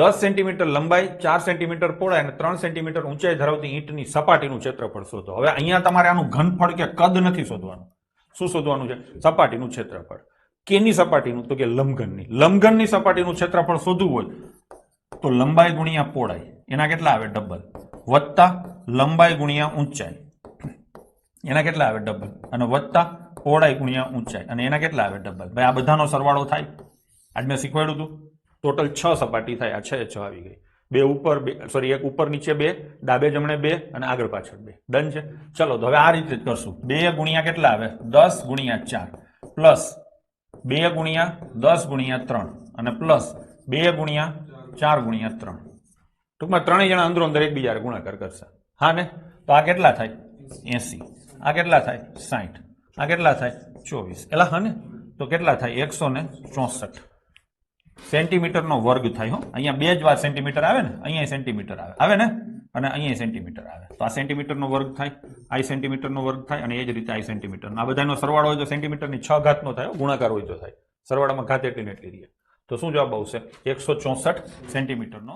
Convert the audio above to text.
10 centimetre લંબાઈ, 4 centimetre પહોળાઈ અને 3 સેન્ટીમીટર ઊંચાઈ ધરાવતી ઈંટની સપાટીનું ક્ષેત્રફળ શોધો. હવે અહીંયા તમારે આનું ઘનફળ કે કદ નથી શોધવાનું. શું શોધવાનું છે? સપાટીનું ક્ષેત્રફળ. કેની સપાટીનું? તો કે લંબઘનની. લંબઘનની સપાટીનું ક્ષેત્રફળ શોધવું હોય તો લંબાઈ ગુણ્યા પહોળાઈ, એના કેટલા આવે? ડબલ. વત્તા લંબાઈ ગુણ્યા ઊંચાઈ, એના કેટલા આવે? ડબલ. અને વત્તા પહોળાઈ ગુણ્યા ઊંચાઈ, અને એના કેટલા આવે? ડબલ. ભાઈ આ બધાનો સરવાળો થાય. આજ મેં શીખવાડ્યું હતું. ટોટલ 6 સપાટી થાય. આ 6 આવી ગઈ. બે ઉપર, એક ઉપર નીચે 2, ડાબે જમણે 2 અને આગળ પાછળ 2. ડન છે. ચલો તો હવે આ રીતે જ કરશું. 2 ગુણ્યા કેટલા આવે? 10 ગુણ્યા 4 પ્લસ 2 ગુણ્યા 10 ગુણ્યા 3 અને પ્લસ 2 ગુણ્યા 4 ગુણ્યા 3. ટૂંકમાં ત્રણેય જણા અંદરો અંદર એકબીજા ગુણાકાર કરશે. હા ને? તો આ કેટલા થાય? 80. આ કેટલા થાય? 60. આ કેટલા થાય? 24. એલા હા ને? તો કેટલા થાય? 164 સેન્ટીમીટરનો વર્ગ થાય. હો, અહીંયા 2 જ વાર સેન્ટીમીટર આવે ને, અહીંયા સેન્ટીમીટર આવે ને, અને અહીંયા સેન્ટીમીટર આવે. તો આ સેન્ટીમીટરનો વર્ગ થાય, આ સેન્ટીમીટરનો વર્ગ થાય, અને એ જ રીતે આ સેન્ટીમીટર. આ બધાનો સરવાળો હોય તો સેન્ટીમીટરની 6 ઘાતનો થાય. ગુણાકાર હોય તો થાય. સરવાળામાં ઘાત એટલી ને એટલી રહે. તો શું જવાબ આવશે? 164 સેન્ટીમીટરનો